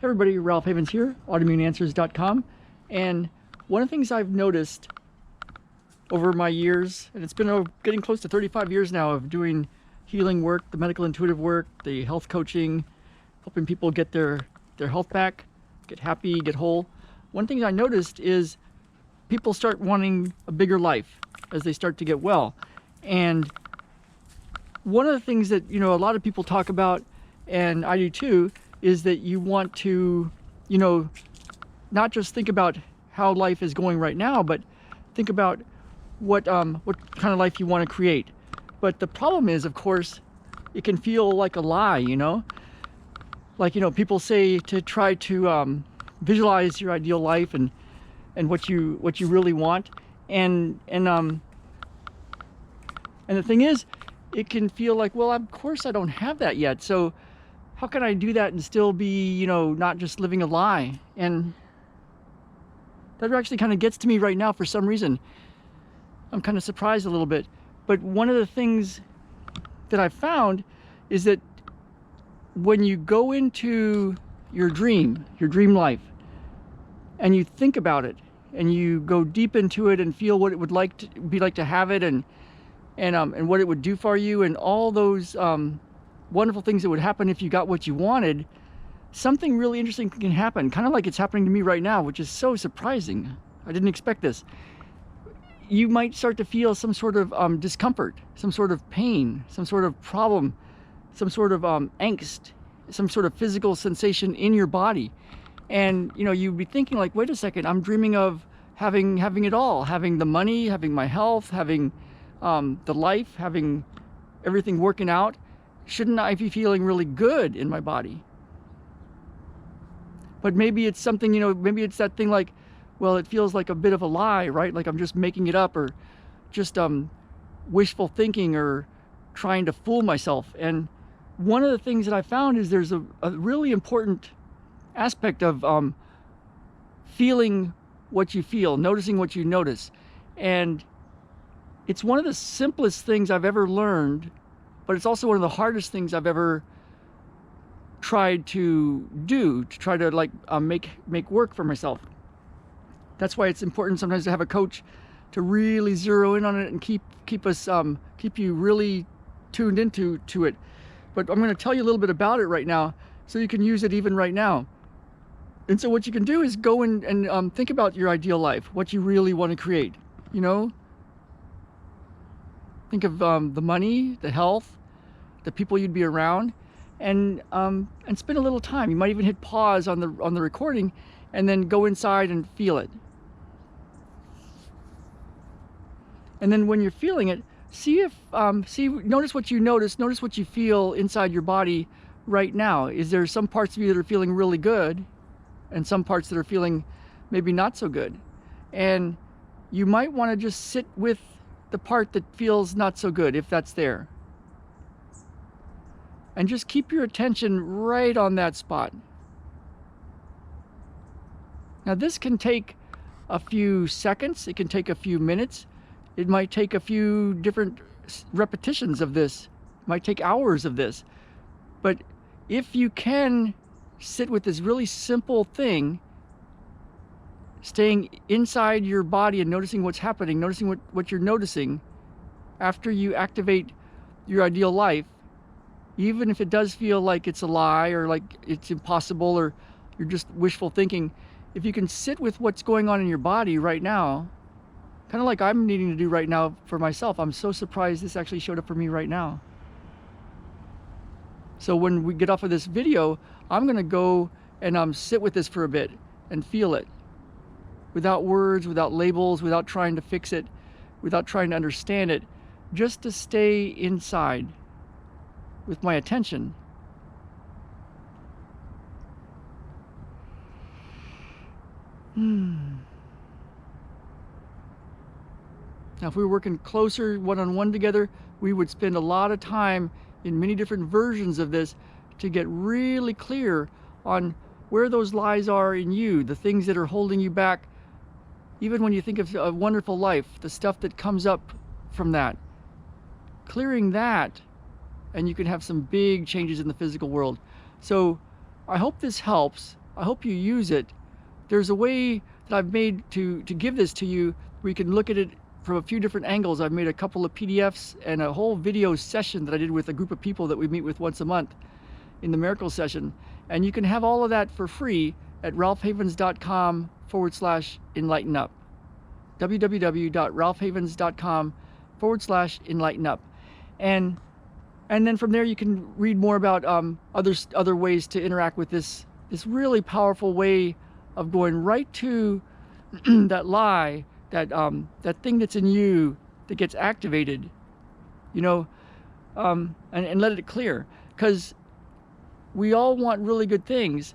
Hey everybody, Ralph Havens here, autoimmuneanswers.com. And one of the things I've noticed over my years, and it's been getting close to 35 years now of doing healing work, the medical intuitive work, the health coaching, helping people get their health back, get happy, get whole. One thing I noticed is people start wanting a bigger life as they start to get well. And one of the things that, a lot of people talk about, and I do too, is that you want to, not just think about how life is going right now, but think about what kind of life you want to create. But the problem is, of course, it can feel like a lie, Like, people say to try to visualize your ideal life and what you really want. And the thing is, it can feel like, well, of course I don't have that yet. So how can I do that and still be, not just living a lie? And that actually kind of gets to me right now for some reason. I'm kind of surprised a little bit. But one of the things that I've found is that when you go into your dream life, and you think about it, and you go deep into it and feel what it would be like to have it, and what it would do for you, and all those wonderful things that would happen if you got what you wanted, something really interesting can happen, kind of like it's happening to me right now, which is so surprising. I didn't expect this. You might start to feel some sort of discomfort, some sort of pain, some sort of problem, some sort of angst, some sort of physical sensation in your body. And you'd be thinking like, wait a second, I'm dreaming of having it all, having the money, having my health, having the life, having everything working out. Shouldn't I be feeling really good in my body? But maybe it's something, maybe it's that thing like, well, it feels like a bit of a lie, right? Like I'm just making it up, or just wishful thinking, or trying to fool myself. And one of the things that I found is there's a really important aspect of feeling what you feel, noticing what you notice. And it's one of the simplest things I've ever learned, but it's also one of the hardest things I've ever tried to do, to try to make work for myself. That's why it's important sometimes to have a coach to really zero in on it and keep you really tuned into it. But I'm going to tell you a little bit about it right now, so you can use it even right now. And so what you can do is go and think about your ideal life, what you really want to create. Think of the money, the health, the people you'd be around, and spend a little time. You might even hit pause on the recording, and then go inside and feel it. And then when you're feeling it, notice what you notice what you feel inside your body right now. Is there some parts of you that are feeling really good, and some parts that are feeling maybe not so good? And you might want to just sit with the part that feels not so good, if that's there. And just keep your attention right on that spot. Now this can take a few seconds, it can take a few minutes, it might take a few different repetitions of this, it might take hours of this. But if you can sit with this really simple thing, staying inside your body and noticing what's happening, noticing what you're noticing after you activate your ideal life, even if it does feel like it's a lie, or like it's impossible, or you're just wishful thinking, if you can sit with what's going on in your body right now, kind of like I'm needing to do right now for myself. I'm so surprised this actually showed up for me right now. So when we get off of this video, I'm going to go and sit with this for a bit and feel it. Without words, without labels, without trying to fix it, without trying to understand it, just to stay inside with my attention. Now, if we were working closer one-on-one together, we would spend a lot of time in many different versions of this to get really clear on where those lies are in you, the things that are holding you back. Even when you think of a wonderful life, the stuff that comes up from that, clearing that, and you can have some big changes in the physical world. So I hope this helps. I hope you use it. There's a way that I've made to give this to you where you can look at it from a few different angles. I've made a couple of PDFs and a whole video session that I did with a group of people that we meet with once a month in the Miracle Session. And you can have all of that for free at ralphhavens.com/enlightenup. www.ralphhavens.com/enlightenup. And then from there you can read more about other ways to interact with this really powerful way of going right to that lie, that thing that's in you that gets activated, you know, and let it clear. Because we all want really good things,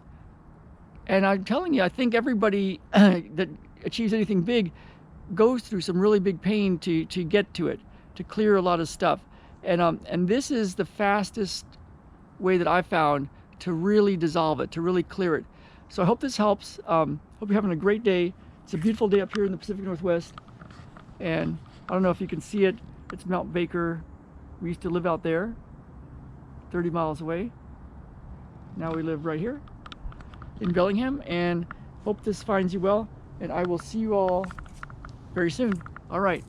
and I'm telling you, I think everybody that achieves anything big goes through some really big pain to get to it, to clear a lot of stuff. And this is the fastest way that I found to really dissolve it, to really clear it. So I hope this helps. Hope you're having a great day. It's a beautiful day up here in the Pacific Northwest. And I don't know if you can see it. It's Mount Baker. We used to live out there, 30 miles away. Now we live right here in Bellingham, and hope this finds you well. And I will see you all very soon. All right.